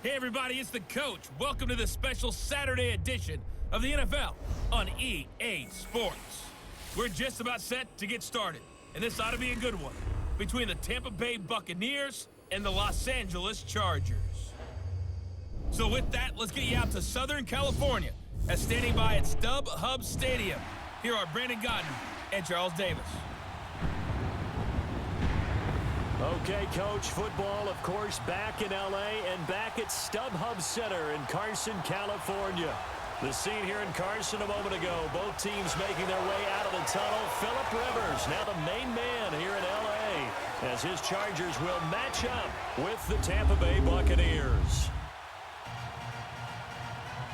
Hey everybody, it's the coach. Welcome to this special Saturday edition of the NFL on EA Sports. We're just about set to get started, and this ought to be a good one between the Tampa Bay Buccaneers and the Los Angeles Chargers. So with that, let's get you out to Southern California as standing by at StubHub Stadium. Here are Brandon Godden and Charles Davis. Okay, Coach, football, of course, back in L.A. and back at StubHub Center in Carson, California. The scene here in Carson a moment ago, both teams making their way out of the tunnel. Phillip Rivers, now the main man here in L.A., as his Chargers will match up with the Tampa Bay Buccaneers.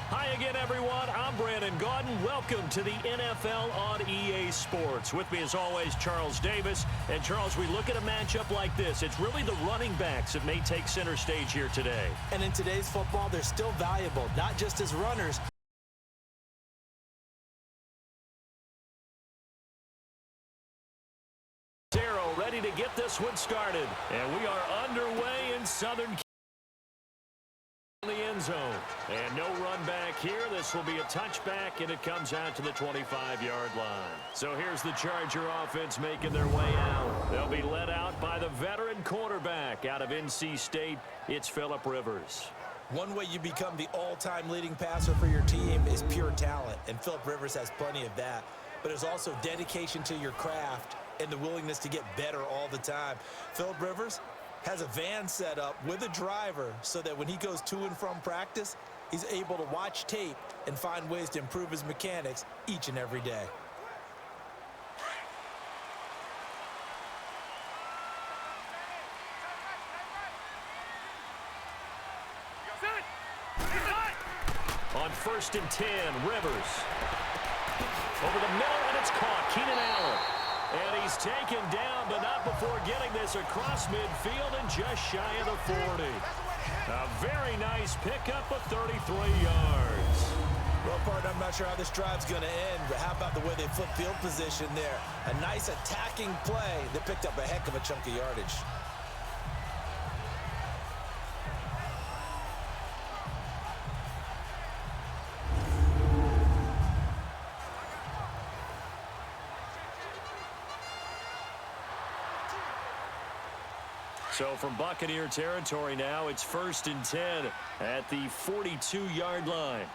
Hi again, everyone. I'm Brandon Godden. Welcome to the NFL on EA Sports. With me, as always, Charles Davis. And, Charles, we look at a matchup like this. It's really the running backs that may take center stage here today. And in today's football, they're still valuable, not just as runners. Zero ready to get this one started. And we are underway in Southern the end zone. And no run back here. This will be a touchback, and it comes out to the 25-yard line. So here's the Charger offense making their way out. They'll be led out by the veteran quarterback out of NC State. It's Phillip Rivers. One way you become the all-time leading passer for your team is pure talent, and Phillip Rivers has plenty of that. But there's also dedication to your craft and the willingness to get better all the time. Phillip Rivers has a van set up with a driver so that when he goes to and from practice, he's able to watch tape and find ways to improve his mechanics each and every day. On 1st and 10, Rivers. Over the middle, and it's caught. Keenan Allen. And he's taken down, but not before getting this across midfield and just shy of the 40. A very nice pickup of 33 yards. Well, partner, I'm not sure how this drive's going to end, but how about the way they flip field position there? A nice attacking play that picked up a heck of a chunk of yardage. So from Buccaneer territory now, it's 1st and 10 at the 42-yard line.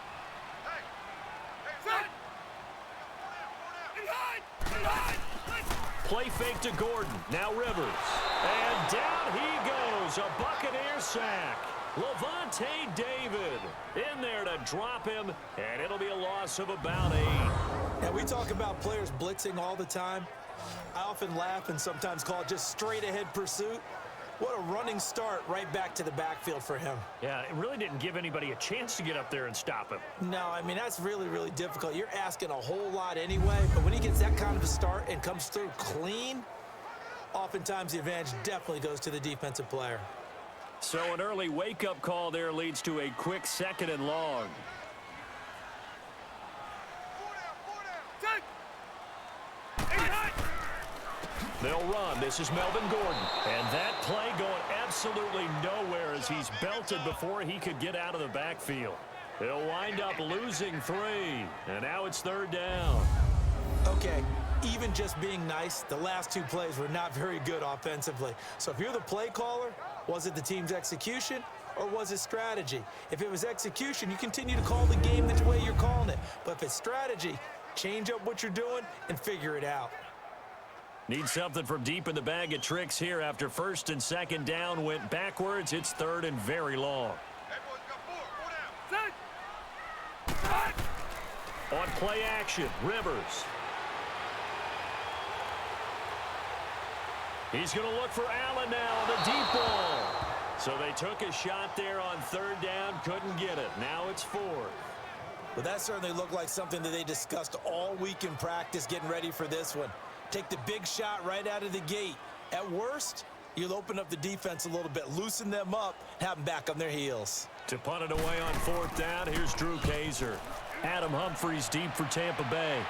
Play fake to Gordon. Now Rivers. And down he goes. A Buccaneer sack. Levante David in there to drop him, and it'll be a loss of about 8. Now, we talk about players blitzing all the time. I often laugh and sometimes call it just straight-ahead pursuit. What a running start right back to the backfield for him. Yeah, it really didn't give anybody a chance to get up there and stop him. No, I mean, that's really, really difficult. You're asking a whole lot anyway, but when he gets that kind of a start and comes through clean, oftentimes the advantage definitely goes to the defensive player. So an early wake-up call there leads to a quick 2nd and long. They'll run. This is Melvin Gordon. And that play going absolutely nowhere as he's belted before he could get out of the backfield. They'll wind up losing 3. And now it's 3rd down. Okay, even just being nice, the last 2 plays were not very good offensively. So if you're the play caller, was it the team's execution or was it strategy? If it was execution, you continue to call the game the way you're calling it. But if it's strategy, change up what you're doing and figure it out. Need something from deep in the bag of tricks here after 1st and 2nd down went backwards. It's 3rd and very long. On play action, Rivers. He's going to look for Allen now on the deep ball. So they took a shot there on 3rd down, couldn't get it. Now it's 4th. But that certainly looked like something that they discussed all week in practice getting ready for this one. Take the big shot right out of the gate. At worst, you'll open up the defense a little bit, loosen them up, have them back on their heels. To punt it away on 4th down, here's Drew Kaiser. Adam Humphries deep for Tampa Bay.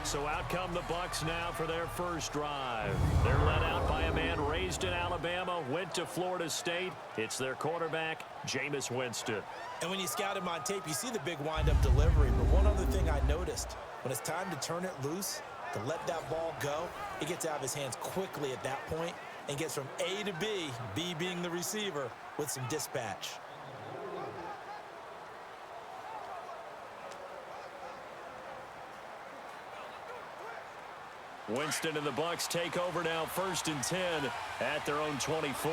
So out come the Bucs now for their first drive. They're led out by a man raised in Alabama, went to Florida State. It's their quarterback, Jameis Winston. And when you scout him on tape, you see the big wind-up delivery. But one other thing I noticed, when it's time to turn it loose, to let that ball go, it gets out of his hands quickly at that point and gets from A to B, B being the receiver, with some dispatch. Winston and the Bucs take over now, 1st and 10 at their own 24.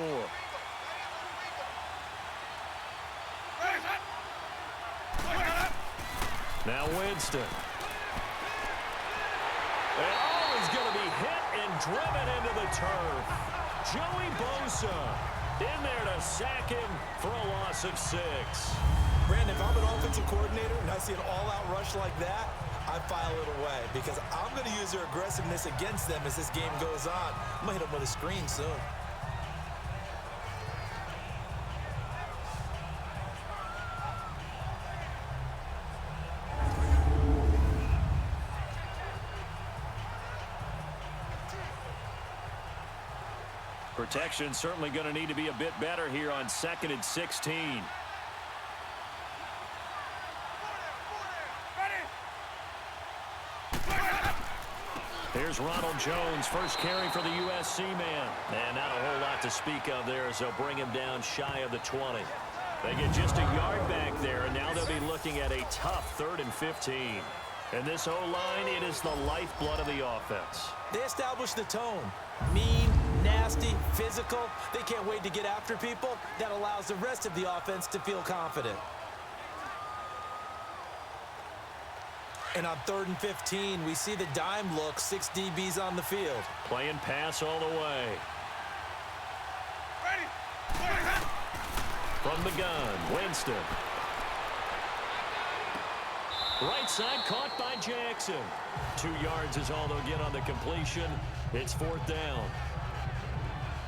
Now Winston. And he's going to be hit and driven into the turf. Joey Bosa in there to sack him for a loss of 6. Brandon, if I'm an offensive coordinator and I see an all-out rush like that, I file it away because I'm going to use their aggressiveness against them as this game goes on. I'm going to hit them with a screen soon. Protection certainly going to need to be a bit better here on 2nd and 16. Here's Ronald Jones, first carry for the USC man. And not a whole lot to speak of there as they'll bring him down shy of the 20. They get just a yard back there, and now they'll be looking at a tough 3rd and 15. And this O-line, it is the lifeblood of the offense. They establish the tone. Mean, nasty, physical. They can't wait to get after people. That allows the rest of the offense to feel confident. And on 3rd and 15, we see the dime look, 6 DBs on the field. Playing pass all the way. From the gun, Winston. Right side caught by Jackson. 2 yards is all they'll get on the completion. It's 4th down.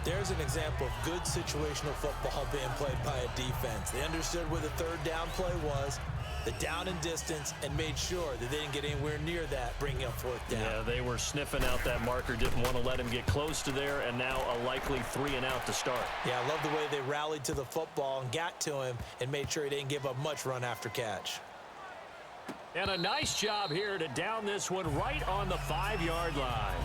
There's an example of good situational football being played by a defense. They understood where the 3rd down play was, the down and distance, and made sure that they didn't get anywhere near that, bringing up 4th down. Yeah, they were sniffing out that marker, didn't want to let him get close to there, and now a likely 3 and out to start. Yeah, I love the way they rallied to the football and got to him and made sure he didn't give up much run after catch. And a nice job here to down this one right on the 5-yard line.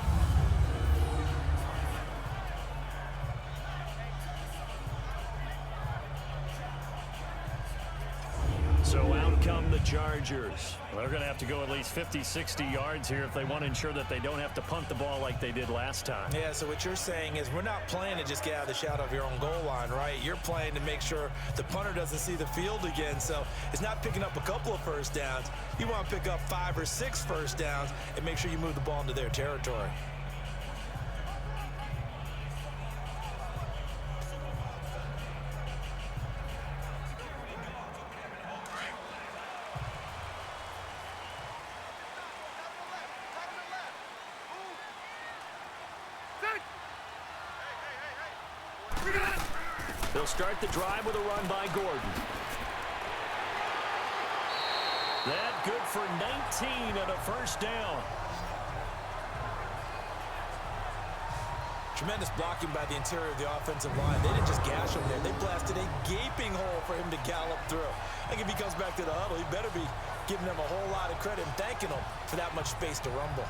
So out come the Chargers. Well, they're going to have to go at least 50, 60 yards here if they want to ensure that they don't have to punt the ball like they did last time. Yeah, so what you're saying is we're not playing to just get out of the shadow of your own goal line, right? You're playing to make sure the punter doesn't see the field again. So it's not picking up a couple of first downs. You want to pick up 5 or 6 first downs and make sure you move the ball into their territory. They'll start the drive with a run by Gordon. That good for 19 and a first down. Tremendous blocking by the interior of the offensive line. They didn't just gash him there. They blasted a gaping hole for him to gallop through. I think if he comes back to the huddle, he better be giving them a whole lot of credit and thanking them for that much space to rumble.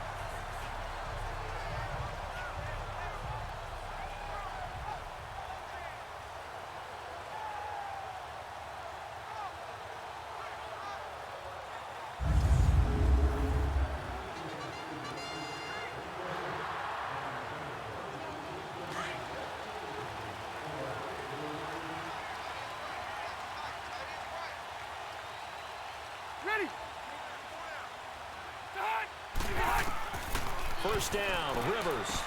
First down, Rivers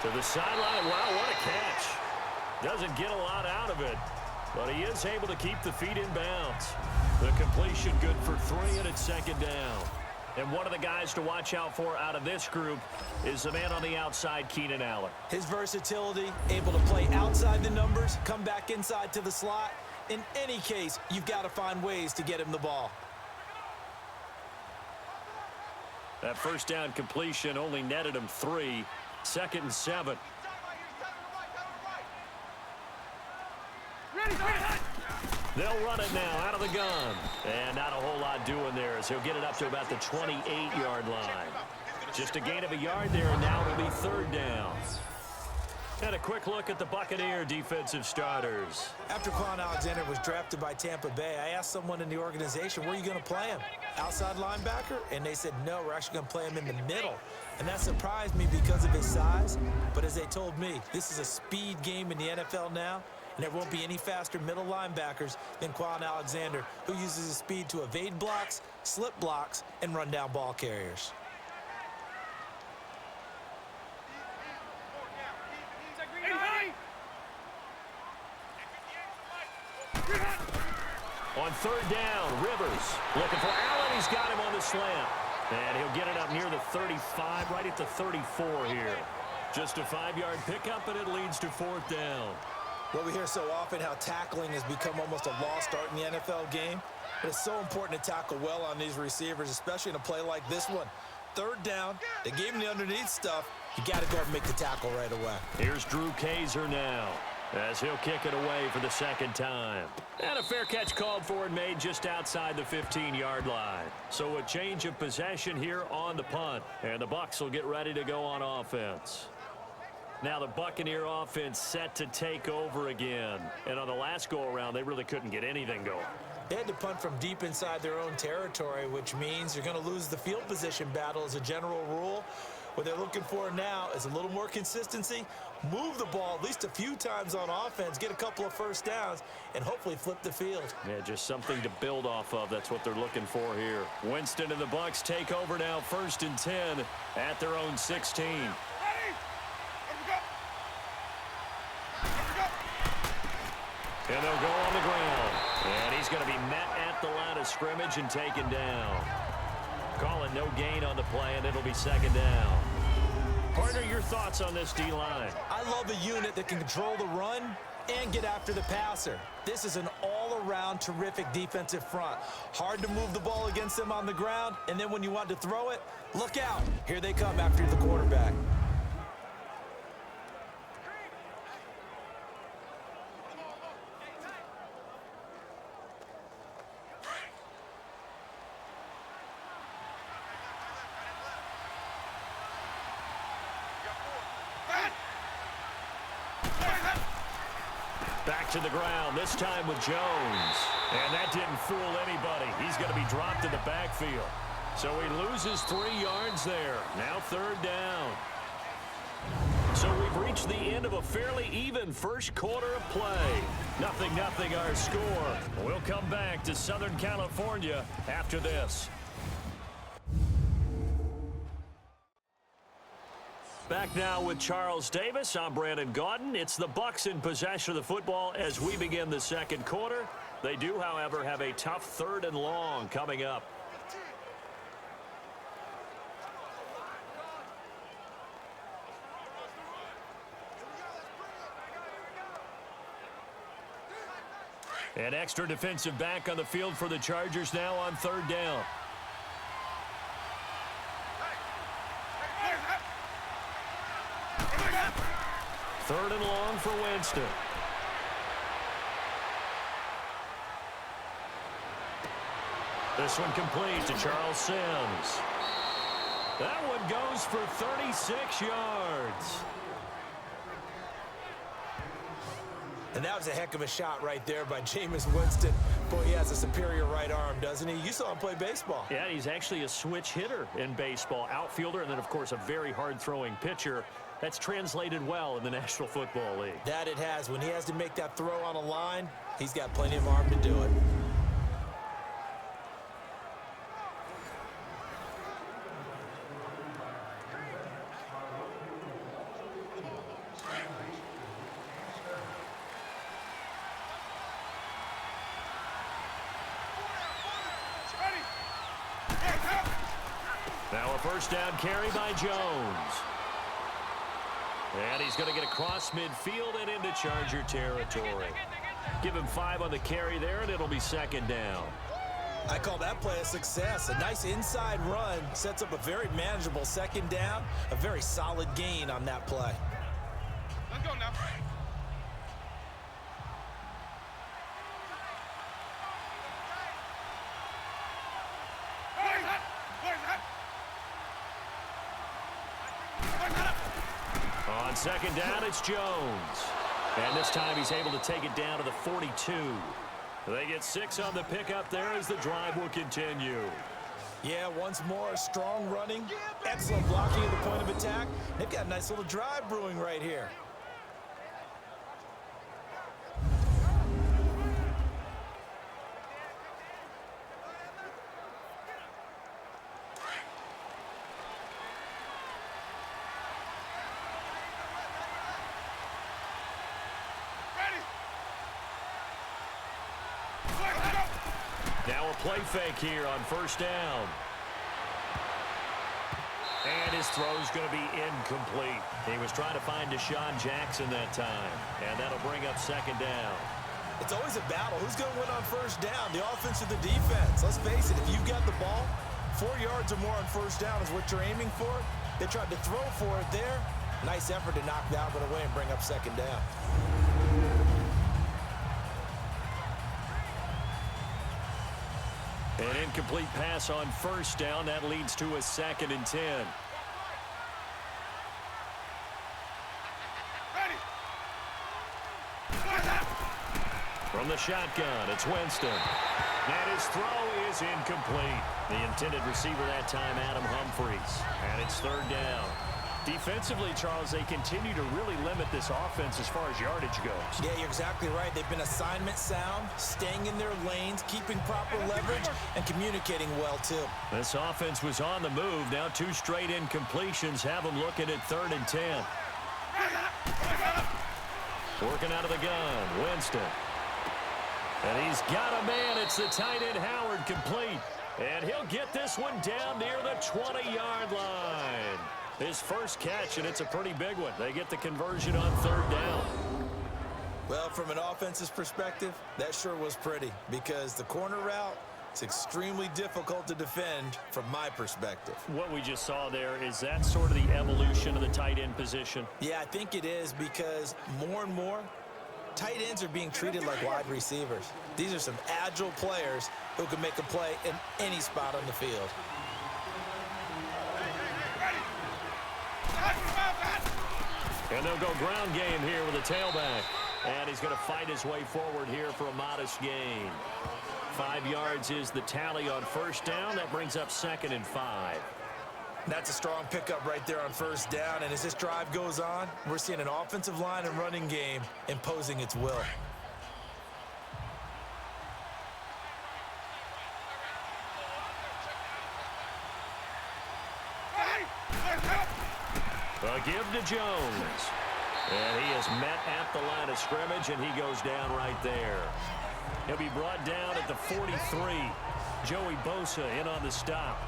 to the sideline. Wow, what a catch. Doesn't get a lot out of it, but he is able to keep the feet in bounds. The completion good for 3, and it's 2nd down. And one of the guys to watch out for out of this group is the man on the outside, Keenan Allen. His versatility, able to play outside the numbers, come back inside to the slot. In any case, you've got to find ways to get him the ball. That first down completion only netted him 3. 2nd and 7. They'll run it now out of the gun. And not a whole lot doing there as he'll get it up to about the 28-yard line. Just a gain of a yard there, and now it'll be 3rd down. And a quick look at the Buccaneer defensive starters. After Quan Alexander was drafted by Tampa Bay, I asked someone in the organization, where are you going to play him? Outside linebacker? And they said, no, we're actually going to play him in the middle. And that surprised me because of his size. But as they told me, this is a speed game in the NFL now, and there won't be any faster middle linebackers than Quan Alexander, who uses his speed to evade blocks, slip blocks, and run down ball carriers. On 3rd down, Rivers looking for Allen. He's got him on the slant. And he'll get it up near the 35, right at the 34 here. Just a 5-yard pickup, and it leads to 4th down. Well, we hear so often how tackling has become almost a lost art in the NFL game. But it's so important to tackle well on these receivers, especially in a play like this one. 3rd down, they gave him the underneath stuff. You got to go and make the tackle right away. Here's Drew Kaiser now, as he'll kick it away for the 2nd time. And a fair catch called for and made just outside the 15-yard line. So a change of possession here on the punt. And the Bucs will get ready to go on offense. Now the Buccaneer offense set to take over again. And on the last go-around, they really couldn't get anything going. They had to punt from deep inside their own territory, which means you're going to lose the field position battle as a general rule. What they're looking for now is a little more consistency, move the ball at least a few times on offense, get a couple of 1st downs, and hopefully flip the field. Yeah, just something to build off of. That's what they're looking for here. Winston and the Bucs take over now, 1st and 10 at their own 16. And they'll go on the ground. And he's going to be met at the line of scrimmage and taken down. Calling no gain on the play, and it'll be 2nd down. Partner, your thoughts on this D-line? I love a unit that can control the run and get after the passer. This is an all-around terrific defensive front. Hard to move the ball against them on the ground, and then when you want to throw it, look out. Here they come after the quarterback. Back to the ground, this time with Jones. And that didn't fool anybody. He's going to be dropped in the backfield. So he loses 3 yards there. Now 3rd down. So we've reached the end of a fairly even first quarter of play. 0-0 our score. We'll come back to Southern California after this. Back now with Charles Davis. I'm Brandon Gaudin. It's the Bucs in possession of the football as we begin the 2nd quarter. They do, however, have a tough 3rd and long coming up. An extra defensive back on the field for the Chargers now on 3rd down. Third and long for Winston. This one complete to Charles Sims. That one goes for 36 yards. And that was a heck of a shot right there by Jameis Winston. Boy, he has a superior right arm, doesn't he? You saw him play baseball. Yeah, he's actually a switch hitter in baseball. Outfielder, and then, of course, a very hard-throwing pitcher. That's translated well in the National Football League. That it has. When he has to make that throw on a line, he's got plenty of arm to do it. Now a first down carry by Jones. And he's going to get across midfield and into Charger territory. Give him 5 on the carry there, and it'll be 2nd down. I call that play a success. A nice inside run sets up a very manageable second down, a very solid gain on that play. Let's go now. On second down, it's Jones. And this time he's able to take it down to the 42. They get 6 on the pickup there as the drive will continue. Yeah, once more, strong running, excellent blocking at the point of attack. They've got a nice little drive brewing right here. Now a play fake here on first down. And his throw's going to be incomplete. He was trying to find Deshaun Jackson that time. And that'll bring up second down. It's always a battle. Who's going to win on first down, the offense or the defense? Let's face it, if you've got the ball, 4 yards or more on first down is what you're aiming for. They tried to throw for it there. Nice effort to knock that one away and bring up second down. An incomplete pass on first down. That leads to a 2nd and 10. From the shotgun, it's Winston. And his throw is incomplete. The intended receiver that time, Adam Humphries. And it's 3rd down. Defensively, Charles, they continue to really limit this offense as far as yardage goes. Yeah, you're exactly right. They've been assignment sound, staying in their lanes, keeping proper leverage, and communicating well, too. This offense was on the move. Now 2 straight incompletions have them looking at 3rd and 10. Working out of the gun, Winston. And he's got a man. It's the tight end, Howard, complete. And he'll get this one down near the 20-yard line. His first catch, and it's a pretty big one. They get the conversion on 3rd down. Well, from an offense's perspective, that sure was pretty because the corner route is extremely difficult to defend from my perspective. What we just saw there, is that sort of the evolution of the tight end position? Yeah, I think it is because more and more, tight ends are being treated like wide receivers. These are some agile players who can make a play in any spot on the field. And they'll go ground game here with a tailback. And he's going to fight his way forward here for a modest gain. 5 yards is the tally on first down. That brings up 2nd and 5. That's a strong pickup right there on first down. And as this drive goes on, we're seeing an offensive line and running game imposing its will. A give to Jones. And he is met at the line of scrimmage, and he goes down right there. He'll be brought down at the 43. Joey Bosa in on the stop.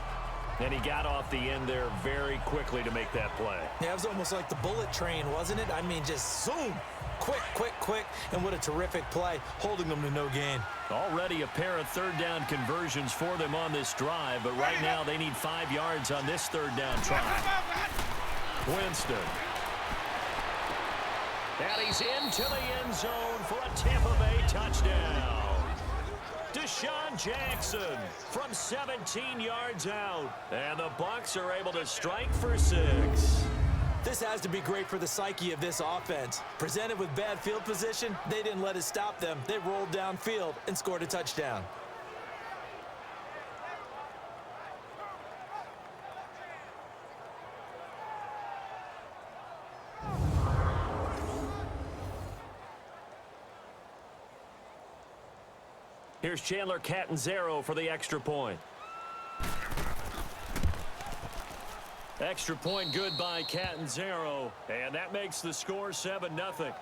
And he got off the end there very quickly to make that play. Yeah, it was almost like the bullet train, wasn't it? I mean, just zoom. Quick, quick, quick. And what a terrific play, holding them to no gain. Already a pair of 3rd down conversions for them on this drive, but right now they need 5 yards on this 3rd down try. Winston. And he's into the end zone for a Tampa Bay touchdown. Deshaun Jackson from 17 yards out. And the Bucs are able to strike for 6. This has to be great for the psyche of this offense. Presented with bad field position, they didn't let it stop them. They rolled downfield and scored a touchdown. Here's Chandler Catanzaro for the extra point. Extra point good by Catanzaro, and that makes the score 7-0.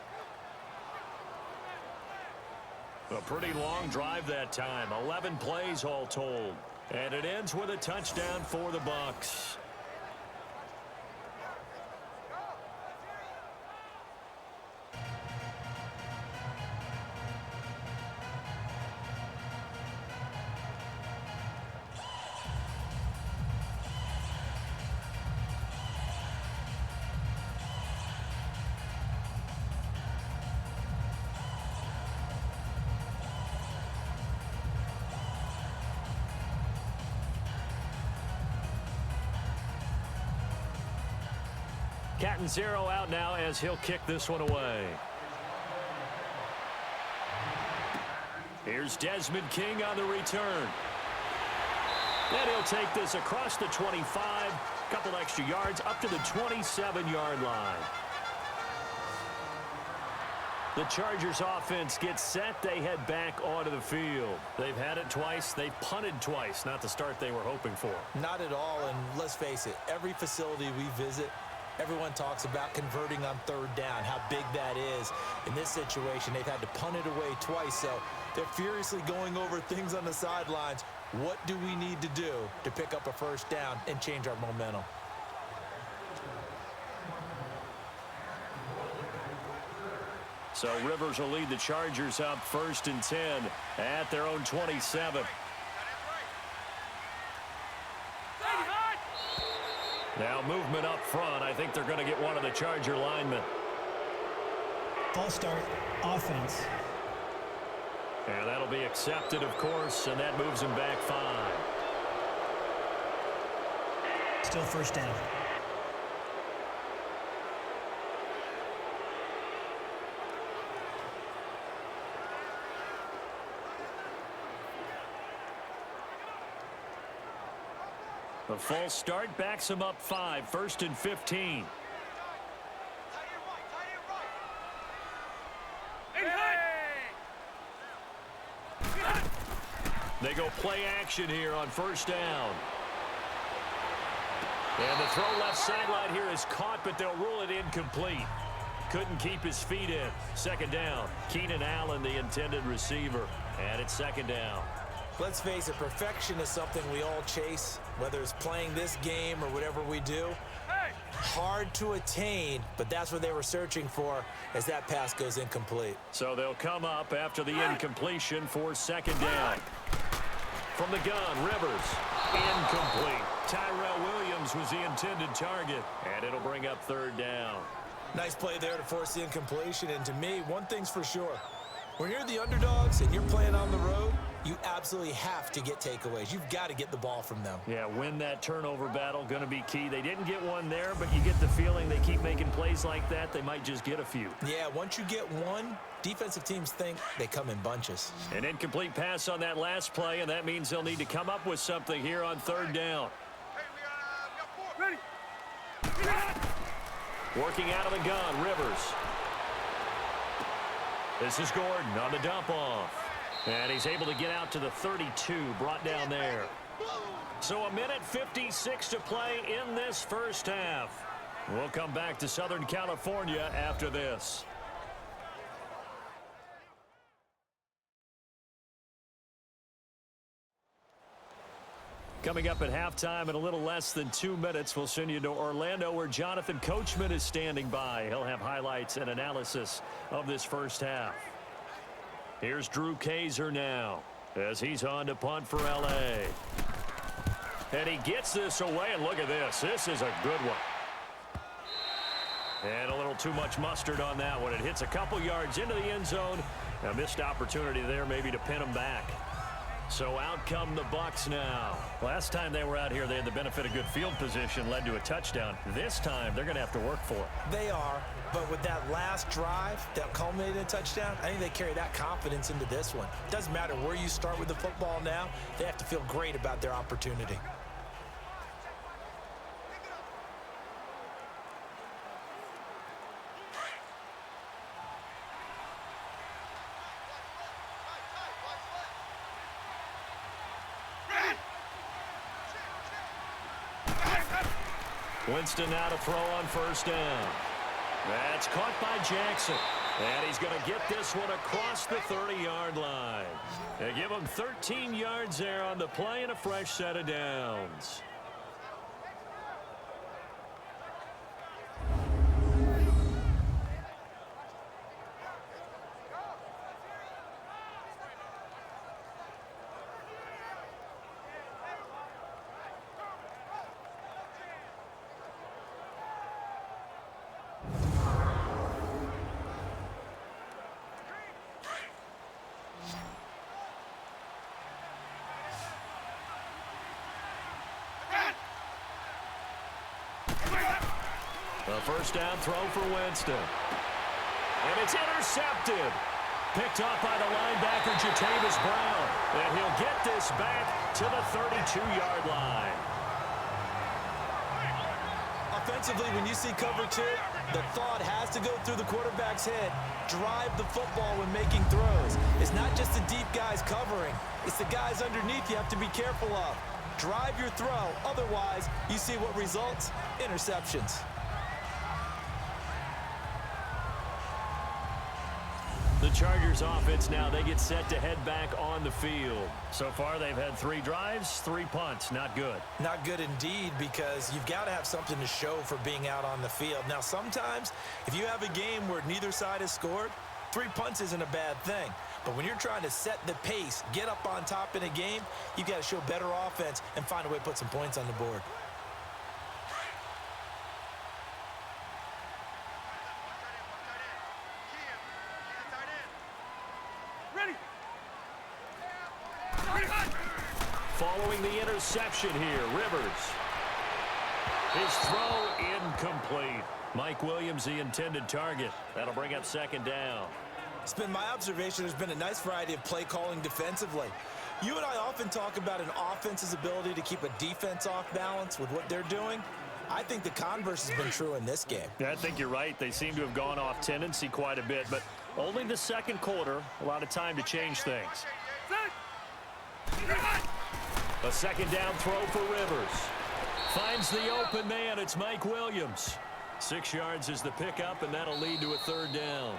A pretty long drive that time, 11 plays all told, and it ends with a touchdown for the Bucs. Cat and zero out now as he'll kick this one away. Here's Desmond King on the return. And he'll take this across the 25, couple extra yards up to the 27-yard line. The Chargers offense gets set. They head back onto the field. They've had it twice. They've punted twice. Not the start they were hoping for. Not at all, and let's face it, every facility we visit, everyone talks about converting on third down, how big that is. In this situation, they've had to punt it away twice, so they're furiously going over things on the sidelines. What do we need to do to pick up a first down and change our momentum? So Rivers will lead the Chargers up 1st and 10 at their own 27. Now movement up front. I think they're going to get one of the Charger linemen. False start, offense. And that'll be accepted, of course, and that moves him back 5. Still first down. The false start backs him up 5, 1st and 15. They go play action here on 1st down. And the throw left sideline here is caught, but they'll rule it incomplete. Couldn't keep his feet in. 2nd down. Keenan Allen, the intended receiver. And it's 2nd down. Let's face it, perfection is something we all chase, whether it's playing this game or whatever we do. Hard to attain, but that's what they were searching for as that pass goes incomplete. So they'll come up after the incompletion for 2nd down. From the gun, Rivers, incomplete. Tyrell Williams was the intended target, and it'll bring up 3rd down. Nice play there to force the incompletion, and to me, one thing's for sure. When you're the underdogs and you're playing on the road, you absolutely have to get takeaways. You've got to get the ball from them. Yeah, win that turnover battle, going to be key. They didn't get one there, but you get the feeling they keep making plays like that, they might just get a few. Yeah, once you get one, defensive teams think they come in bunches. An incomplete pass on that last play, and that means they'll need to come up with something here on 3rd down. Ready. Working out of the gun, Rivers. This is Gordon on the dump off. And he's able to get out to the 32, brought down there. So 1:56 to play in this 1st half. We'll come back to Southern California after this. Coming up at halftime in a little less than 2 minutes, we'll send you to Orlando where Jonathan Coachman is standing by. He'll have highlights and analysis of this 1st half. Here's Drew Kaiser now as he's on to punt for L.A. And he gets this away, and look at this. This is a good one. And a little too much mustard on that one. It hits a couple yards into the end zone. A missed opportunity there maybe to pin him back. So out come the Bucs now. Last time they were out here, they had the benefit of good field position, led to a touchdown. This time, they're going to have to work for it. They are, but with that last drive that culminated in a touchdown, I think they carry that confidence into this one. Doesn't matter where you start with the football now, they have to feel great about their opportunity. Winston now to throw on 1st down. That's caught by Jackson. And he's going to get this one across the 30-yard line. They give him 13 yards there on the play and a fresh set of downs. A first down throw for Winston. And it's intercepted. Picked off by the linebacker, Jatavis Brown. And he'll get this back to the 32-yard line. Offensively, when you see cover two, the thought has to go through the quarterback's head. Drive the football when making throws. It's not just the deep guys covering. It's the guys underneath you have to be careful of. Drive your throw. Otherwise, you see what results? Interceptions. The Chargers offense now, they get set to head back on the field. So far, they've had 3 drives, 3 punts. Not good. Not good indeed, because you've got to have something to show for being out on the field. Now, sometimes, if you have a game where neither side has scored, 3 punts isn't a bad thing. But when you're trying to set the pace, get up on top in a game, you've got to show better offense and find a way to put some points on the board. Following the interception here, Rivers. His throw incomplete. Mike Williams, the intended target. That'll bring up second down. It's been my observation there's been a nice variety of play calling defensively. You and I often talk about an offense's ability to keep a defense off balance with what they're doing. I think the converse has been true in this game. Yeah, I think you're right. They seem to have gone off tendency quite a bit, but only the second quarter, a lot of time to change things. A second down throw for Rivers. Finds the open man. It's Mike Williams. 6 yards is the pickup, and that'll lead to a third down.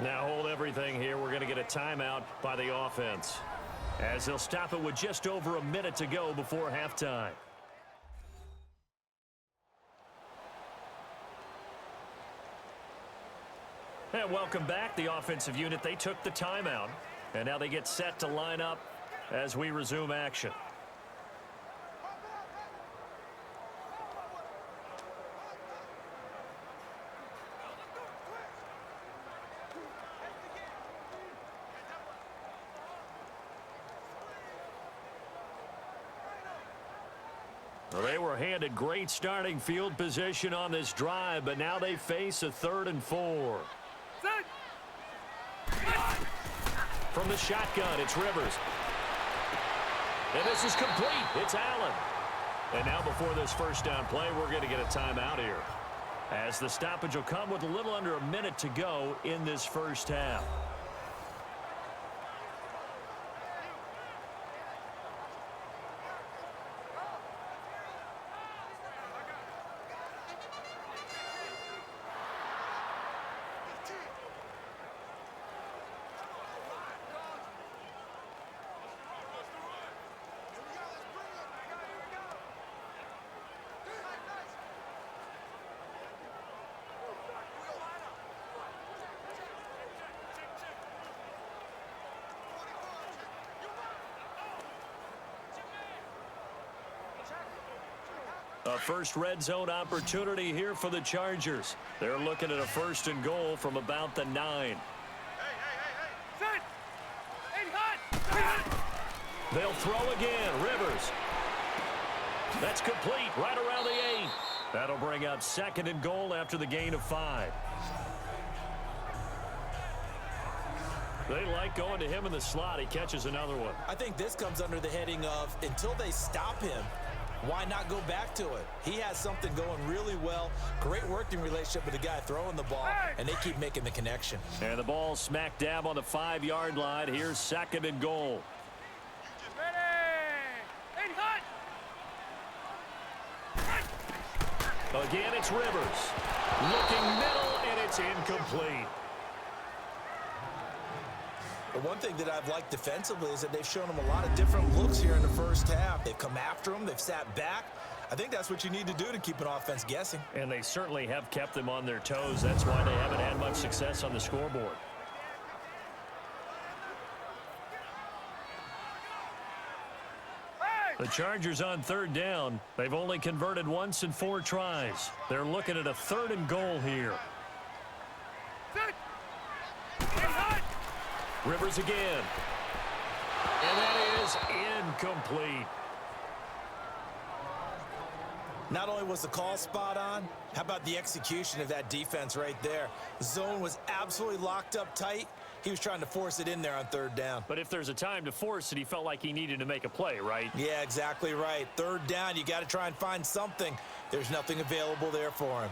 Now hold everything here. We're going to get a timeout by the offense, as they'll stop it with just over a minute to go before halftime. And welcome back. The offensive unit, they took the timeout, and now they get set to line up as we resume action. Well, they were handed great starting field position on this drive, but now they face a 3rd and 4. From the shotgun, it's Rivers. And this is complete. It's Allen. And now before this first down play, we're going to get a timeout here, as the stoppage will come with a little under a minute to go in this first half. A first red zone opportunity here for the Chargers. They're looking at a 1st and goal from about the 9. They'll throw again. Rivers. That's complete right around the 8. That'll bring up 2nd and goal after the gain of 5. They like going to him in the slot. He catches another one. I think this comes under the heading of, until they stop him, why not go back to it? He has something going really well. Great working relationship with the guy throwing the ball, and they keep making the connection. And the ball smack dab on the 5-yard line. Here's 2nd and goal. Again, it's Rivers. Looking middle, and it's incomplete. The one thing that I've liked defensively is that they've shown him a lot of different looks here in the first half. They've come after him. They've sat back. I think that's what you need to do to keep an offense guessing. And they certainly have kept them on their toes. That's why they haven't had much success on the scoreboard. The Chargers on 3rd down. They've only converted once in 4 tries. They're looking at a 3rd and goal here. Rivers again. And that is incomplete. Not only was the call spot on, how about the execution of that defense right there? Zone was absolutely locked up tight. He was trying to force it in there on third down. But if there's a time to force it, he felt like he needed to make a play, right? Yeah, exactly right. Third down, you got to try and find something. There's nothing available there for him.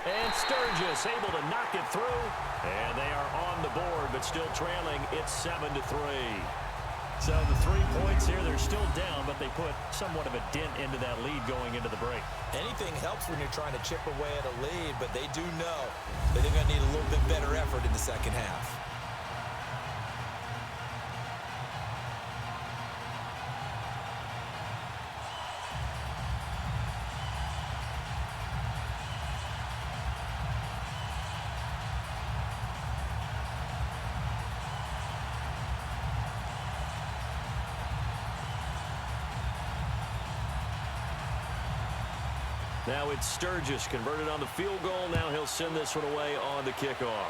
And Sturgis able to knock it through. And they are on the board, but still trailing. It's 7-3. So the 3 points here, they're still down, but they put somewhat of a dent into that lead going into the break. Anything helps when you're trying to chip away at a lead, but they do know that they're going to need a little bit better effort in the second half. Now it's Sturgis converted on the field goal. Now he'll send this one away on the kickoff.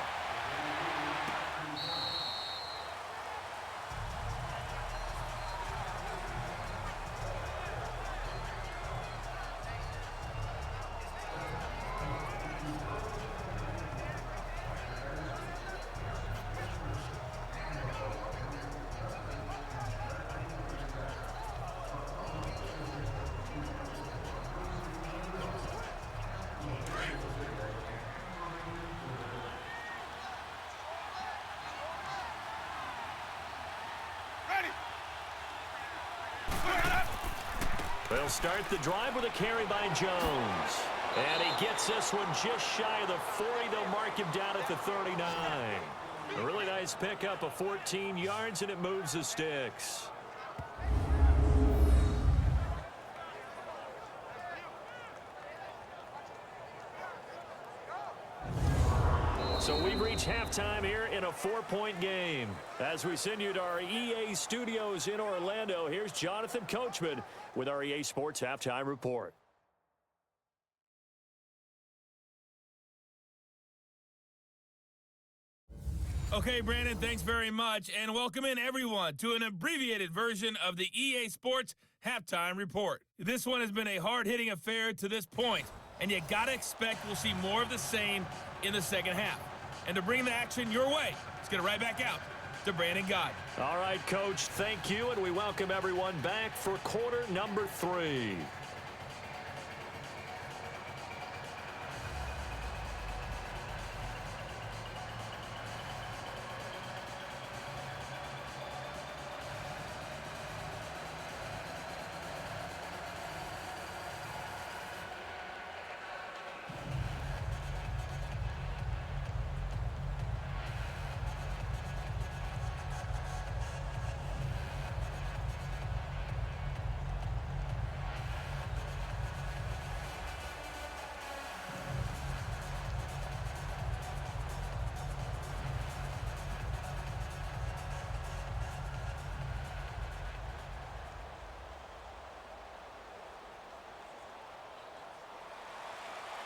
They'll start the drive with a carry by Jones. And he gets this one just shy of the 40. They'll mark him down at the 39. A really nice pickup of 14 yards, and it moves the sticks. So we've reached halftime here in a 4-point game. As we send you to our EA studios in Orlando, here's Jonathan Coachman with our EA Sports Halftime Report. Okay, Brandon, thanks very much, and welcome in everyone to an abbreviated version of the EA Sports Halftime Report. This one has been a hard-hitting affair to this point, and you gotta expect we'll see more of the same in the second half. And to bring the action your way, let's get it right back out to Brandon Gott. All right, Coach, thank you, and we welcome everyone back for quarter number 3.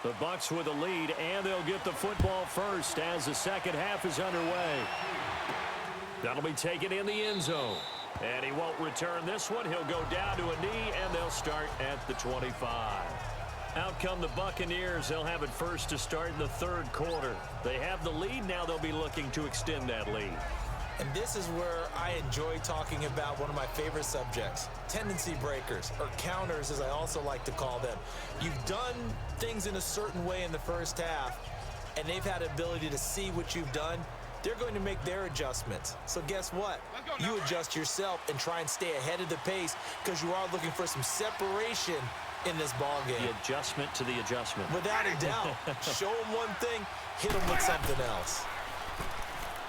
The Bucs with a lead, and they'll get the football first as the second half is underway. That'll be taken in the end zone. And he won't return this one. He'll go down to a knee, and they'll start at the 25. Out come the Buccaneers. They'll have it first to start in the third quarter. They have the lead. Now they'll be looking to extend that lead. And this is where I enjoy talking about one of my favorite subjects, tendency breakers, or counters as I also like to call them. You've done things in a certain way in the first half, and they've had the ability to see what you've done. They're going to make their adjustments. So guess what? You adjust yourself and try and stay ahead of the pace because you are looking for some separation in this ball game. The adjustment to the adjustment. Without a doubt. Show them one thing, hit them with something else.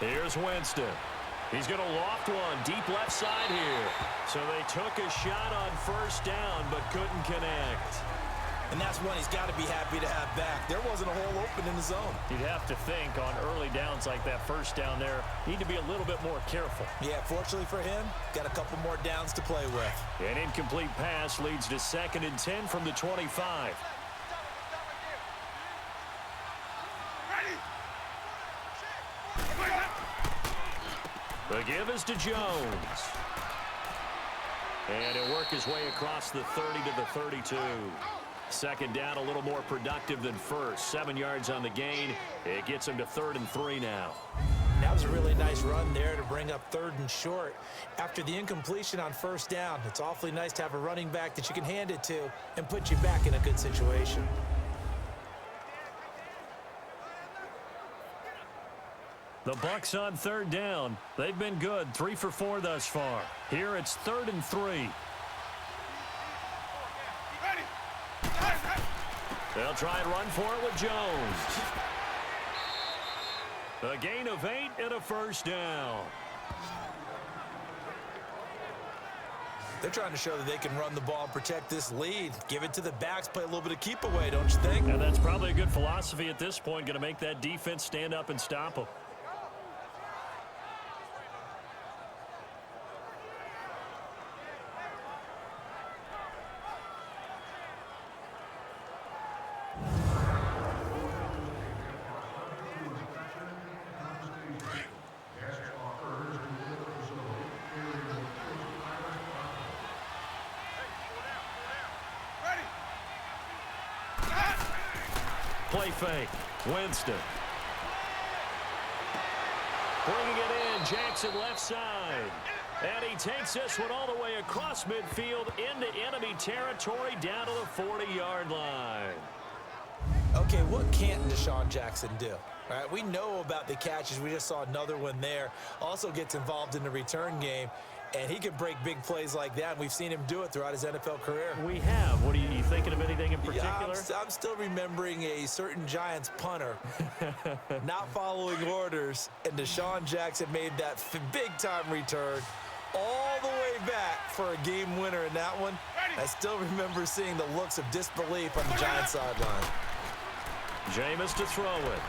Here's Winston. He's going to loft one deep left side here. So they took a shot on first down but couldn't connect. And that's one he's got to be happy to have back. There wasn't a hole open in the zone. You'd have to think on early downs like that first down there, need to be a little bit more careful. Yeah, fortunately for him, got a couple more downs to play with. An incomplete pass leads to 2nd and 10 from the 25. The give is to Jones. And he'll work his way across the 30 to the 32. Second down, a little more productive than first. 7 yards on the gain. It gets him to 3rd and 3 now. That was a really nice run there to bring up 3rd and short. After the incompletion on 1st down, it's awfully nice to have a running back that you can hand it to and put you back in a good situation. The Bucs on 3rd down. They've been good, 3 for 4 thus far. Here it's 3rd and 3. They'll try and run for it with Jones. A gain of 8 and a 1st down. They're trying to show that they can run the ball and protect this lead. Give it to the backs, play a little bit of keep away, don't you think? And that's probably a good philosophy at this point, going to make that defense stand up and stop them. Play fake. Winston. Bringing it in. Jackson left side. And he takes this one all the way across midfield into enemy territory down to the 40-yard line. Okay, what can't Deshaun Jackson do? All right, we know about the catches. We just saw another one there. Also gets involved in the return game. And he can break big plays like that. We've seen him do it throughout his NFL career. We have. What are you thinking of anything in particular? Yeah, I'm still remembering a certain Giants punter not following orders, and Deshaun Jackson made that big-time return all the way back for a game winner in that one. I still remember seeing the looks of disbelief on the Giants sideline. Jameis to throw it.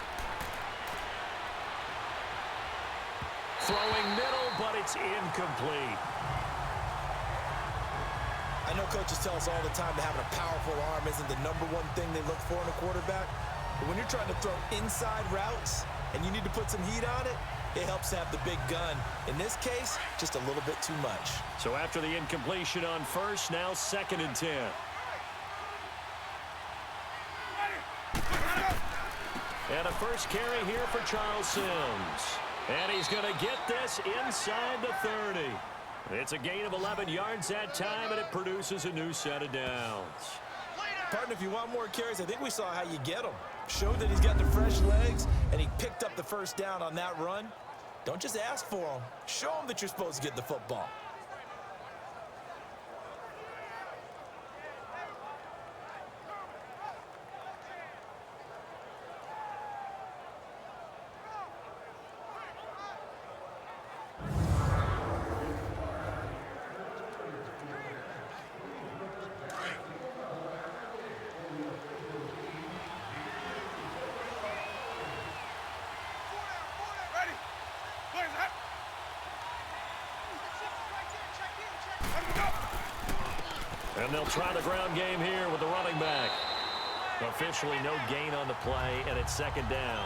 Throwing middle, but it's incomplete. I know coaches tell us all the time that having a powerful arm isn't the #1 thing they look for in a quarterback. But when you're trying to throw inside routes and you need to put some heat on it, it helps to have the big gun. In this case, just a little bit too much. So after the incompletion on first, now 2nd and 10. And a first carry here for Charles Sims. And he's going to get this inside the 30. It's a gain of 11 yards that time, and it produces a new set of downs. Partner, if you want more carries, I think we saw how you get them. Showed that he's got the fresh legs, and he picked up the 1st down on that run. Don't just ask for them. Show them that you're supposed to get the football. And they'll try the ground game here with the running back. Officially no gain on the play, and it's 2nd down.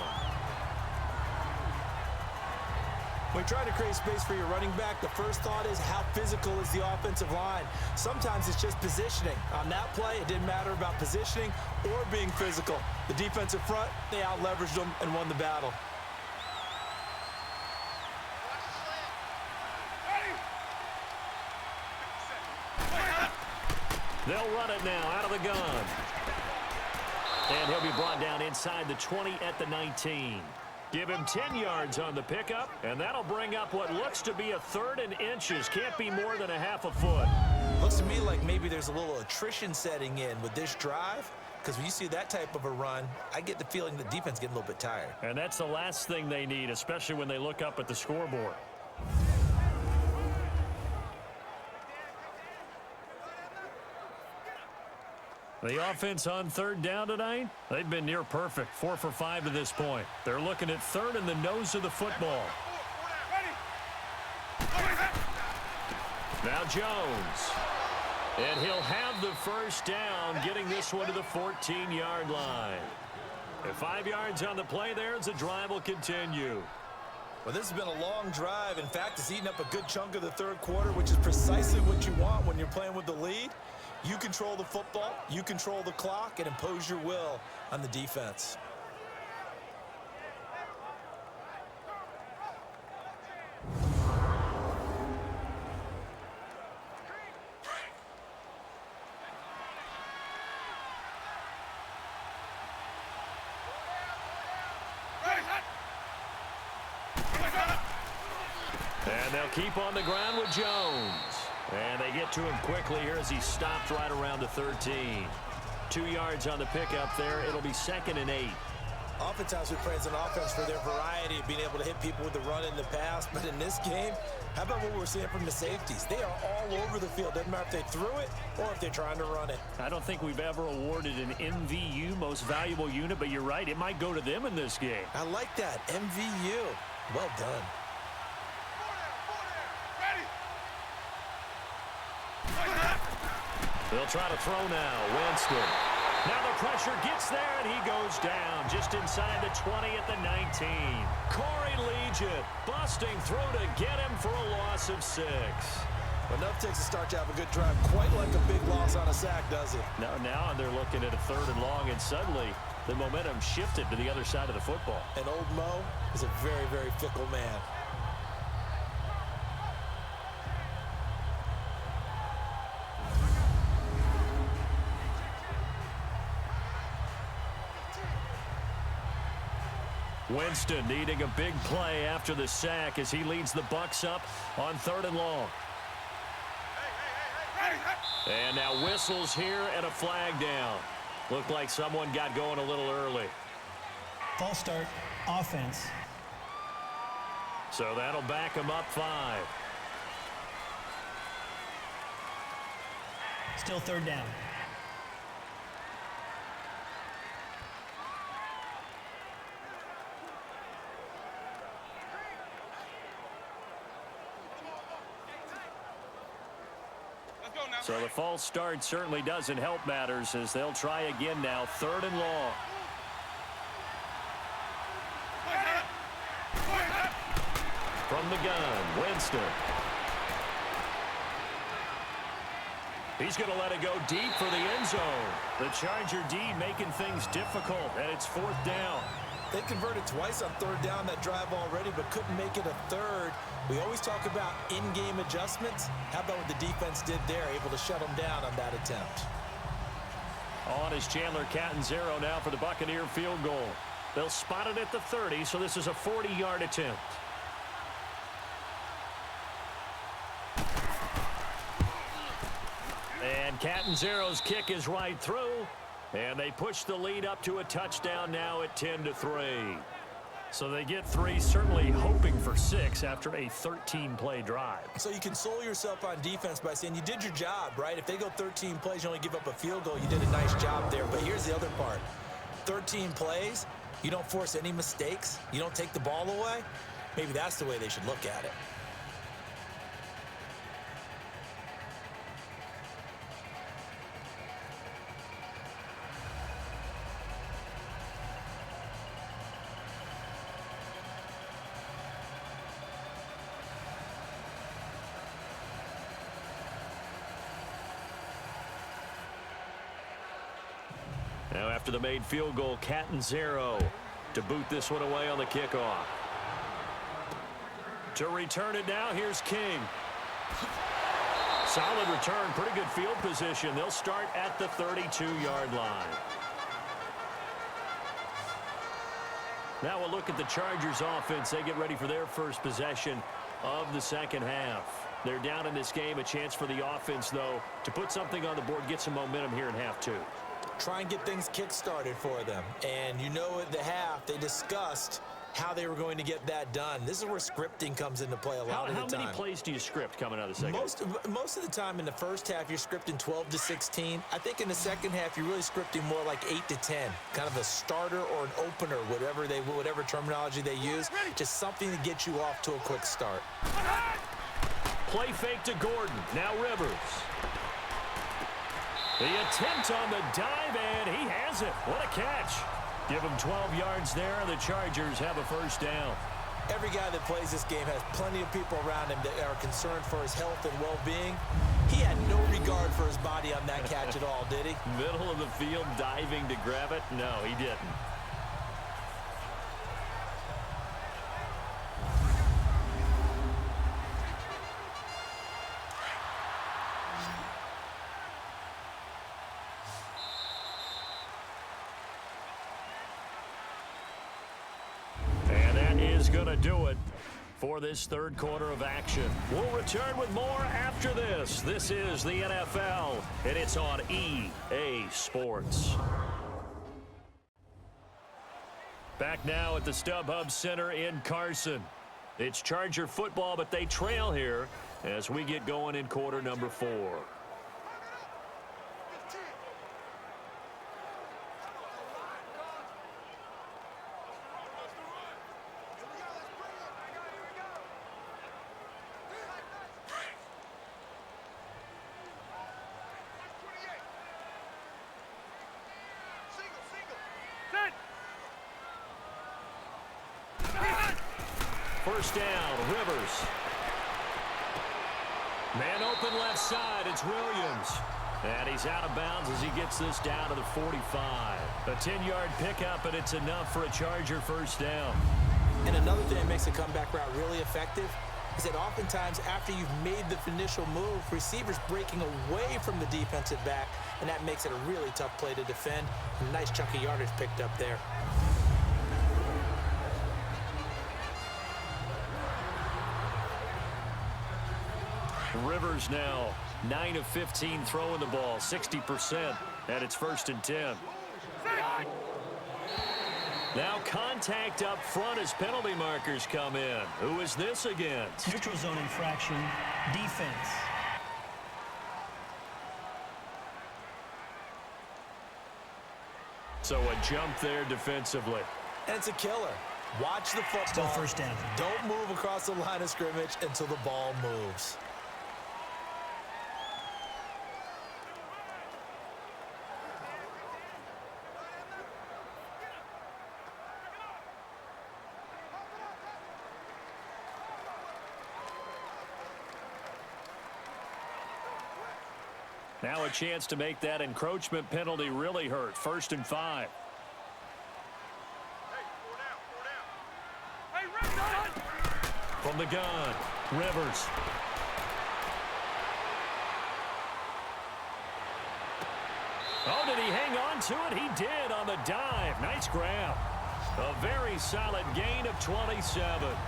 When you're trying to create space for your running back, the first thought is how physical is the offensive line. Sometimes it's just positioning. On that play, it didn't matter about positioning or being physical. The defensive front, they out-leveraged them and won the battle. They'll run it now out of the gun. And he'll be brought down inside the 20 at the 19. Give him 10 yards on the pickup, and that'll bring up what looks to be a 3rd and inches. Can't be more than a half a foot. Looks to me like maybe there's a little attrition setting in with this drive, because when you see that type of a run, I get the feeling the defense getting a little bit tired. And that's the last thing they need, especially when they look up at the scoreboard. The offense on 3rd down tonight, they've been near perfect, 4 for 5 to this point. They're looking at 3rd in the nose of the football. Now Jones. And he'll have the 1st down, getting this one to the 14-yard line. And 5 yards on the play there as the drive will continue. Well, this has been a long drive. In fact, it's eaten up a good chunk of the third quarter, which is precisely what you want when you're playing with the lead. You control the football, you control the clock, and impose your will on the defense. And they'll keep on the ground with Jones. And they get to him quickly here as he stopped right around the 13. 2 yards on the pickup there. It'll be 2nd and 8. Oftentimes we praise an offense for their variety of being able to hit people with the run in the pass. But in this game, how about what we're seeing from the safeties? They are all over the field. Doesn't matter if they threw it or if they're trying to run it. I don't think we've ever awarded an MVU, most valuable unit, but you're right. It might go to them in this game. I like that. MVU. Well done. They'll try to throw now. Winston. Now the pressure gets there, and he goes down just inside the 20 at the 19. Corey Legion busting through to get him for a loss of 6. Enough takes to start to have a good drive. Quite like a big loss on a sack, does it? Now they're looking at a 3rd and long, and suddenly the momentum shifted to the other side of the football. And old Mo is a very, very fickle man. Winston needing a big play after the sack as he leads the Bucs up on 3rd and long. And now whistles here and a flag down. Looked like someone got going a little early. False start, offense. So that'll back him up 5. Still 3rd down. So the false start certainly doesn't help matters as they'll try again now. 3rd and long. From the gun, Winston. He's going to let it go deep for the end zone. The Charger D making things difficult, and it's 4th down. They converted twice on 3rd down that drive already, but couldn't make it a 3rd. We always talk about in-game adjustments. How about what the defense did there, able to shut them down on that attempt? On is Chandler Catanzaro now for the Buccaneer field goal. They'll spot it at the 30, so this is a 40-yard attempt. And Catanzaro's kick is right through. And they push the lead up to a touchdown now at 10-3. So they get 3, certainly hoping for 6 after a 13-play drive. So you console yourself on defense by saying you did your job, right? If they go 13 plays, you only give up a field goal, you did a nice job there. But here's the other part. 13 plays, you don't force any mistakes, you don't take the ball away. Maybe that's the way they should look at it. Now after the made field goal, Catanzaro to boot this one away on the kickoff. To return it now, here's King. Solid return, pretty good field position. They'll start at the 32-yard line. Now we'll look at the Chargers offense. They get ready for their first possession of the second half. They're down in this game. A chance for the offense, though, to put something on the board, get some momentum here in half 2. Try and get things kick-started for them. And you know at the half, they discussed how they were going to get that done. This is where scripting comes into play a lot of the time. How many plays do you script coming out of the second half? Most of the time in the first half, you're scripting 12 to 16. I think in the second half, you're really scripting more like 8 to 10. Kind of a starter or an opener, whatever terminology they use. Just something to get you off to a quick start. Play fake to Gordon. Now Rivers. The attempt on the dive, and he has it. What a catch. Give him 12 yards there. The Chargers have a first down. Every guy that plays this game has plenty of people around him that are concerned for his health and well-being. He had no regard for his body on that catch at all, did he? Middle of the field diving to grab it? No, he didn't. Going to do it for this third quarter of action. We'll return with more after this. This is the NFL, and it's on EA Sports. Back now at the StubHub Center in Carson. It's Charger football, but they trail here as we get going in quarter number 4. First down, Rivers. Man open left side, it's Williams. And he's out of bounds as he gets this down to the 45. A 10-yard pickup, and it's enough for a Charger first down. And another thing that makes a comeback route really effective is that oftentimes after you've made the initial move, receivers breaking away from the defensive back, and that makes it a really tough play to defend. A nice chunk of yardage picked up there. Rivers now 9 of 15 throwing the ball, 60%, and it's 1st and 10. Now contact up front as penalty markers come in. Who is this against? Neutral zone infraction, defense. So a jump there defensively. And it's a killer. Watch the football. Still first down. Don't move across the line of scrimmage until the ball moves. Now a chance to make that encroachment penalty really hurt. 1st and 5. From the gun, Rivers. Oh, did he hang on to it? He did on the dive. Nice grab. A very solid gain of 27. Well,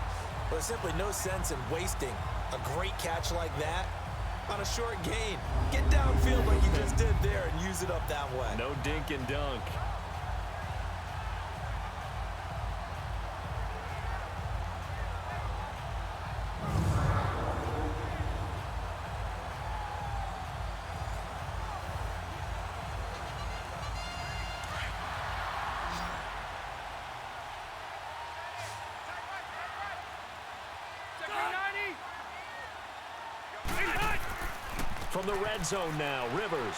there's simply no sense in wasting a great catch like that on a short gain. Get downfield like you just did there and use it up that way. No dink and dunk. From the red zone now, Rivers.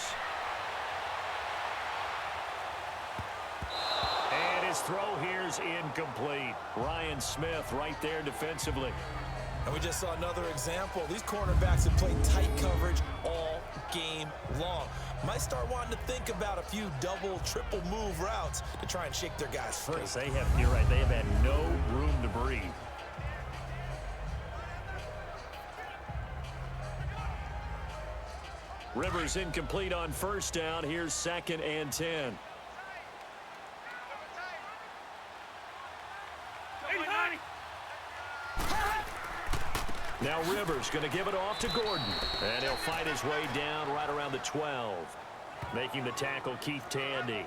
And his throw here's incomplete. Ryan Smith right there defensively. And we just saw another example. These cornerbacks have played tight coverage all game long. Might start wanting to think about a few double, triple move routes to try and shake their guys free. You're right, they have had no room to breathe. Rivers incomplete on first down. Here's 2nd and 10. Now Rivers going to give it off to Gordon. And he'll fight his way down right around the 12. Making the tackle, Keith Tandy.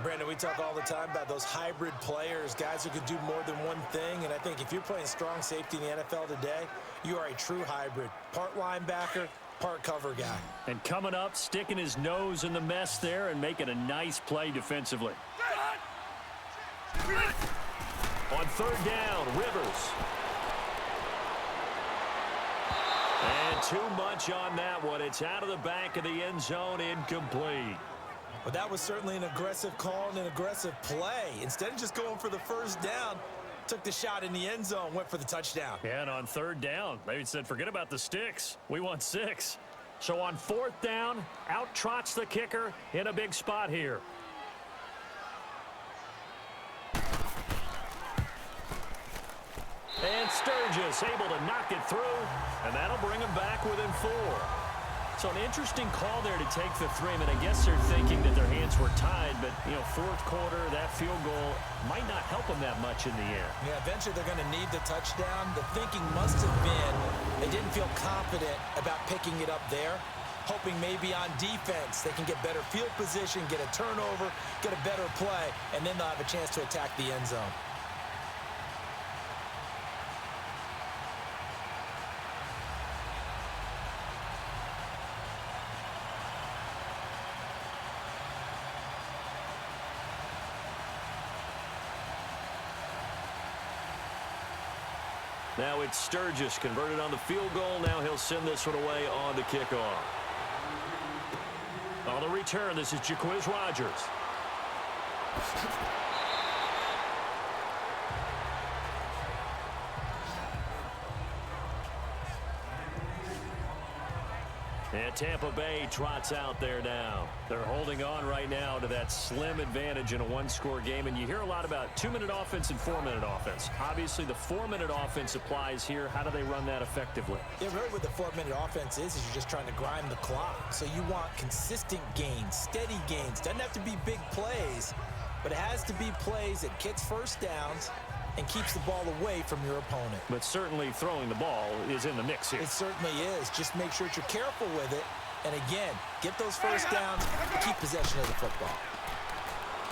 Brandon, we talk all the time about those hybrid players, guys who can do more than one thing. And I think if you're playing strong safety in the NFL today, you are a true hybrid. Part linebacker, part cover guy. And coming up, sticking his nose in the mess there and making a nice play defensively. On 3rd down, Rivers. And too much on that one. It's out of the back of the end zone, incomplete. But that was certainly an aggressive call and an aggressive play. Instead of just going for the first down, Took the shot in the end zone, went for the touchdown. Yeah, and on third down, they said, forget about the sticks. We want 6. So on fourth down, out trots the kicker in a big spot here. And Sturgis able to knock it through, and that'll bring him back within 4. So an interesting call there to take the 3. I mean, I guess they're thinking that their hands were tied, but, you know, fourth quarter, that field goal might not help them that much in the end. Yeah, eventually they're going to need the touchdown. The thinking must have been they didn't feel confident about picking it up there, hoping maybe on defense they can get better field position, get a turnover, get a better play, and then they'll have a chance to attack the end zone. Now it's Sturgis converted on the field goal. Now he'll send this one away on the kickoff. On the return, this is Jaquiz Rogers. And Tampa Bay trots out there now. They're holding on right now to that slim advantage in a one-score game. And you hear a lot about 2-minute offense and 4-minute offense. Obviously, the 4-minute offense applies here. How do they run that effectively? Yeah, really what the 4-minute offense is you're just trying to grind the clock. So you want consistent gains, steady gains. Doesn't have to be big plays, but it has to be plays that gets first downs and keeps the ball away from your opponent. But certainly throwing the ball is in the mix here. It certainly is. Just make sure that you're careful with it. And again, get those first downs, keep possession of the football.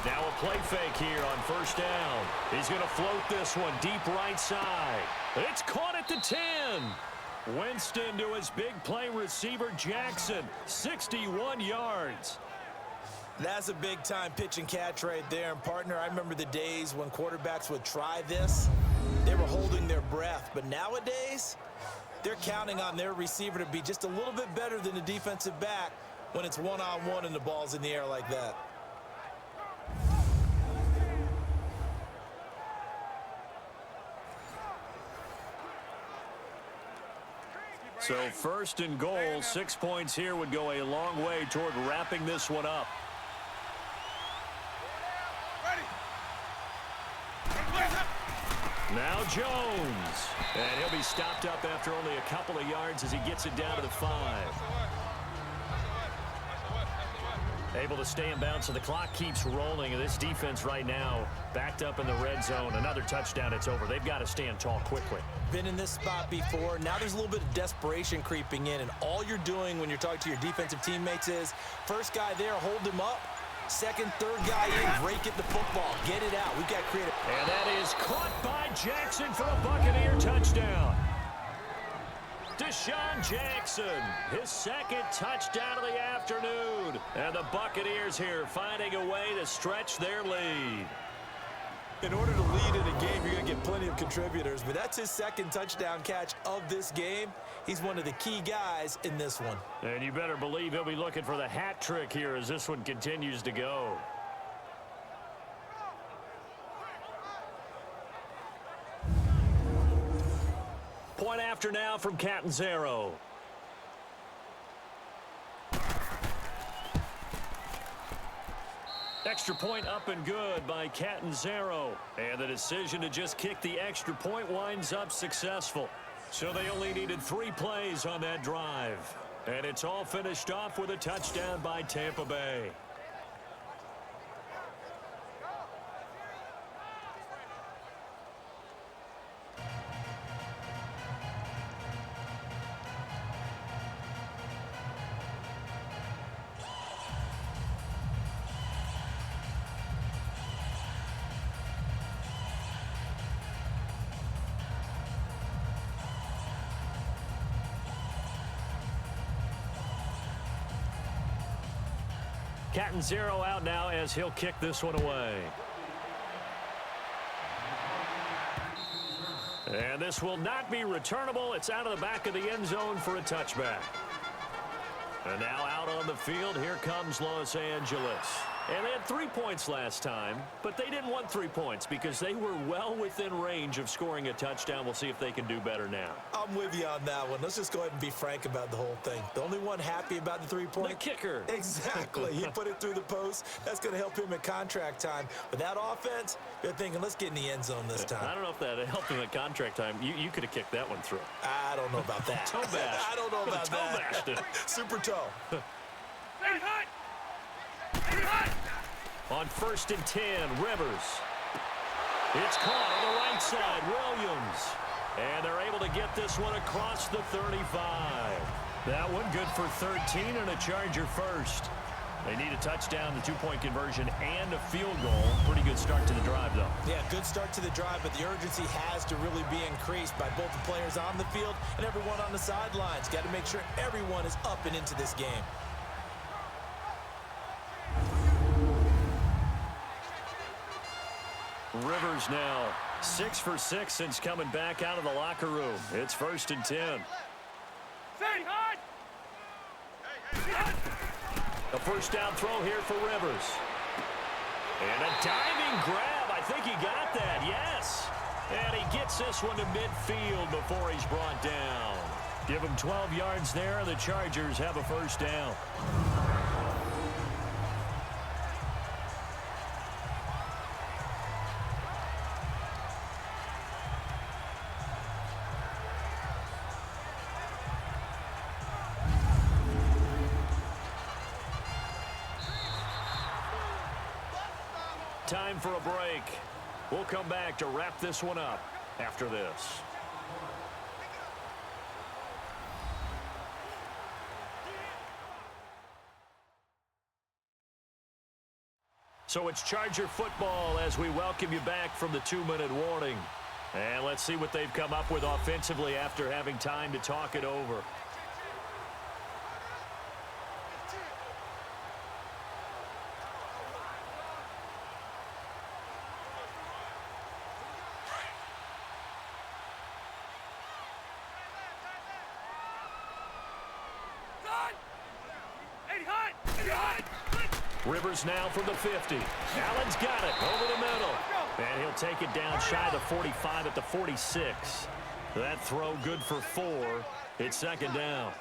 Now a play fake here on first down. He's going to float this one deep right side. It's caught at the 10. Winston to his big play receiver, Jackson, 61 yards. That's a big-time pitch and catch right there. And, partner, I remember the days when quarterbacks would try this. They were holding their breath. But nowadays, they're counting on their receiver to be just a little bit better than the defensive back when it's one-on-one and the ball's in the air like that. So first and goal, 6 points here would go a long way toward wrapping this one up. Now Jones, and he'll be stopped up after only a couple of yards as he gets it down to the 5. Able to stay in bounds, so the clock keeps rolling, and this defense right now backed up in the red zone. Another touchdown, it's over. They've got to stand tall quickly. Been in this spot before. Now there's a little bit of desperation creeping in, and all you're doing when you're talking to your defensive teammates is first guy there, hold him up. Second, third guy in, break it the football. Get it out. We've got creative. And that is caught by Jackson for a Buccaneer touchdown. Deshaun Jackson, his second touchdown of the afternoon. And the Buccaneers here finding a way to stretch their lead. In order to lead in a game, you're going to get plenty of contributors, but that's his second touchdown catch of this game. He's one of the key guys in this one. And you better believe he'll be looking for the hat trick here as this one continues to go. Point after now from Catanzaro. Extra point up and good by Catanzaro. And the decision to just kick the extra point winds up successful. So they only needed 3 plays on that drive. And it's all finished off with a touchdown by Tampa Bay. Catanzaro out now as he'll kick this one away. And this will not be returnable. It's out of the back of the end zone for a touchback. And now out on the field, here comes Los Angeles. And they had 3 points last time, but they didn't want 3 points because they were well within range of scoring a touchdown. We'll see if they can do better now. I'm with you on that one. Let's just go ahead and be frank about the whole thing. The only one happy about the 3-point? The kicker. Exactly. He put it through the post. That's going to help him at contract time. But that offense, they're thinking, let's get in the end zone this time. I don't know if that helped him at contract time. You could have kicked that one through. I don't know about that. Toe bash. I don't know about toe that. bashed it. Super toe. On 1st and 10, Rivers. It's caught on the right side, Williams. And they're able to get this one across the 35. That one good for 13 and a Charger first. They need a touchdown, the 2-point conversion, and a field goal. Pretty good start to the drive, though. Yeah, good start to the drive, but the urgency has to really be increased by both the players on the field and everyone on the sidelines. Got to make sure everyone is up and into this game. Rivers now 6 for 6 since coming back out of the locker room. It's 1st and 10. A first down throw here for Rivers. And a diving grab. I think he got that, yes. And he gets this one to midfield before he's brought down. Give him 12 yards there. The Chargers have a first down. Time for a break. We'll come back to wrap this one up after this. So it's Charger football as we welcome you back from the 2-minute warning. And let's see what they've come up with offensively after having time to talk it over. Rivers now from the 50. Allen's got it over the middle. And he'll take it down shy of the 45 at the 46. That throw good for 4. It's 2nd down.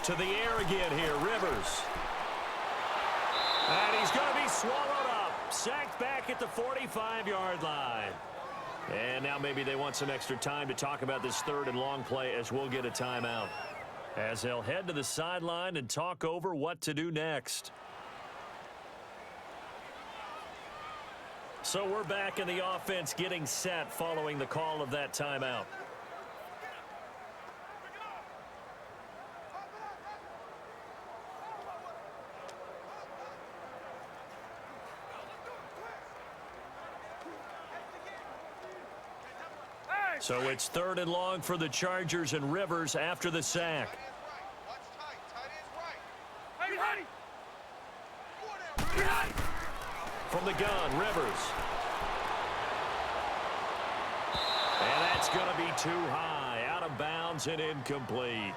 To the air again here, Rivers. And he's going to be swallowed up. Sacked back at the 45-yard line. And now maybe they want some extra time to talk about this 3rd and long play as we'll get a timeout. As they'll head to the sideline and talk over what to do next. So we're back in the offense getting set following the call of that timeout. So it's 3rd and long for the Chargers and Rivers after the sack. From the gun, Rivers. And that's going to be too high, out of bounds and incomplete.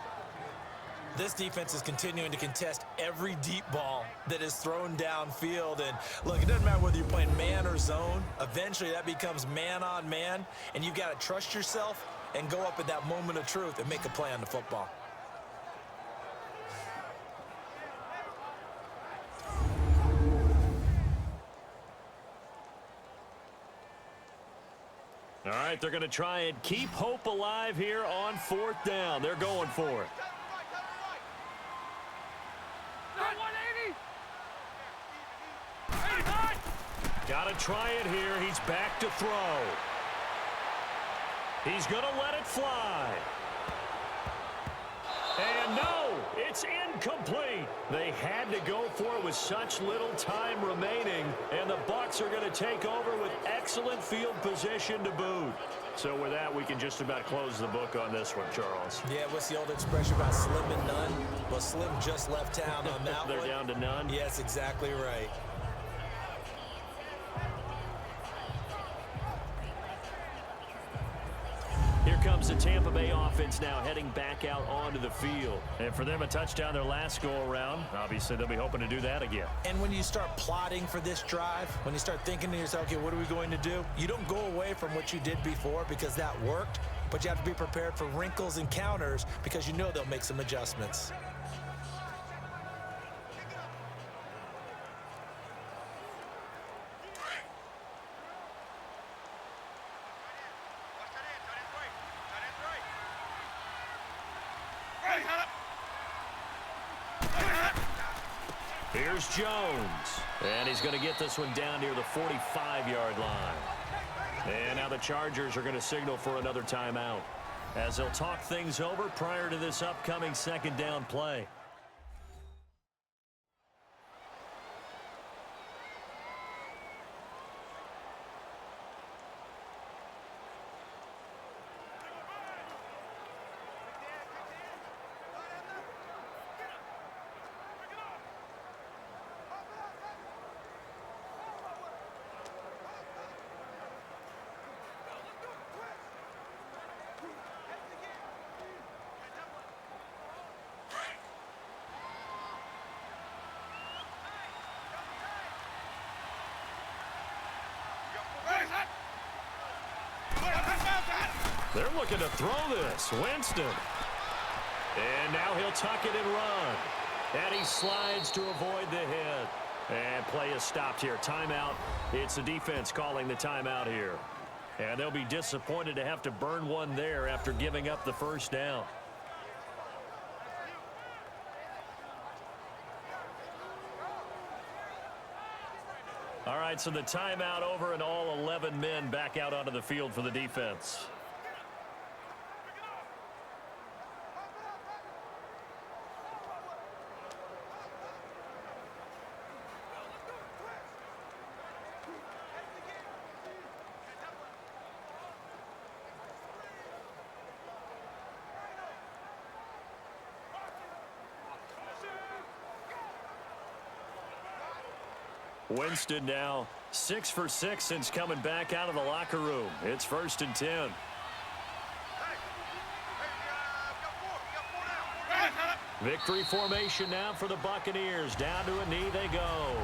This defense is continuing to contest every deep ball that is thrown downfield. And look, it doesn't matter whether you're playing man or zone. Eventually that becomes man on man, and you've got to trust yourself and go up at that moment of truth and make a play on the football. All right, they're going to try and keep hope alive here on 4th down. They're going for it. Got to try it here. He's back to throw. He's going to let it fly. And no, it's incomplete. They had to go for it with such little time remaining, and the Bucs are going to take over with excellent field position to boot. So with that, we can just about close the book on this one, Charles. Yeah, what's the old expression about slim and none? Well, Slim just left town on that They're one. down to none? Yes, exactly right. Here comes the Tampa Bay offense now heading back out onto the field. And for them, a touchdown their last go-around. Obviously, they'll be hoping to do that again. And when you start plotting for this drive, when you start thinking to yourself, okay, what are we going to do? You don't go away from what you did before because that worked, but you have to be prepared for wrinkles and counters because you know they'll make some adjustments. Here's Jones, and he's going to get this one down near the 45-yard line. And now the Chargers are going to signal for another timeout as they'll talk things over prior to this upcoming second down play. They're looking to throw this. Winston. And now he'll tuck it and run. And he slides to avoid the hit. And play is stopped here. Timeout. It's the defense calling the timeout here. And they'll be disappointed to have to burn one there after giving up the first down. All right, so the timeout over and all 11 men back out onto the field for the defense. Winston now 6 for 6 since coming back out of the locker room. It's 1st and 10. Victory formation now for the Buccaneers. Down to a knee they go.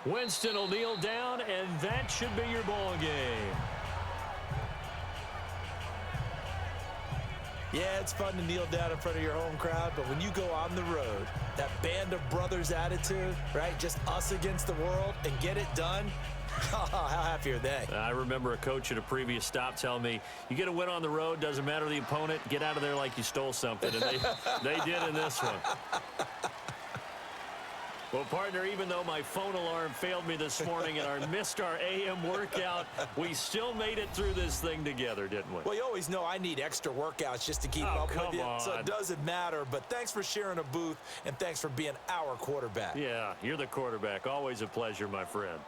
Winston will kneel down, and that should be your ball game. Yeah, it's fun to kneel down in front of your home crowd, but when you go on the road, that band of brothers attitude, right, just us against the world, and get it done, how happy are they? I remember a coach at a previous stop telling me, you get a win on the road, doesn't matter the opponent, get out of there like you stole something, and they did in this one. Well, partner, even though my phone alarm failed me this morning and missed our AM workout, we still made it through this thing together, didn't we? Well, you always know I need extra workouts just to keep up with you, so it doesn't matter. But thanks for sharing a booth, and thanks for being our quarterback. Yeah, you're the quarterback. Always a pleasure, my friend.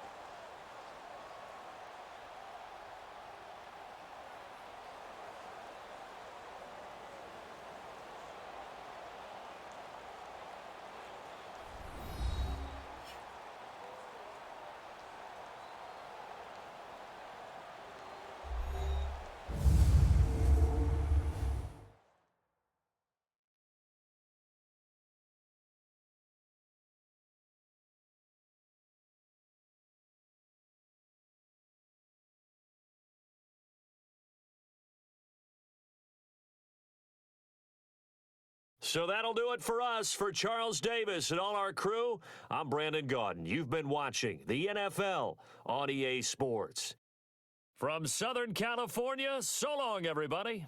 So that'll do it for us. For Charles Davis and all our crew, I'm Brandon Gaudin. You've been watching the NFL on EA Sports. From Southern California, so long, everybody.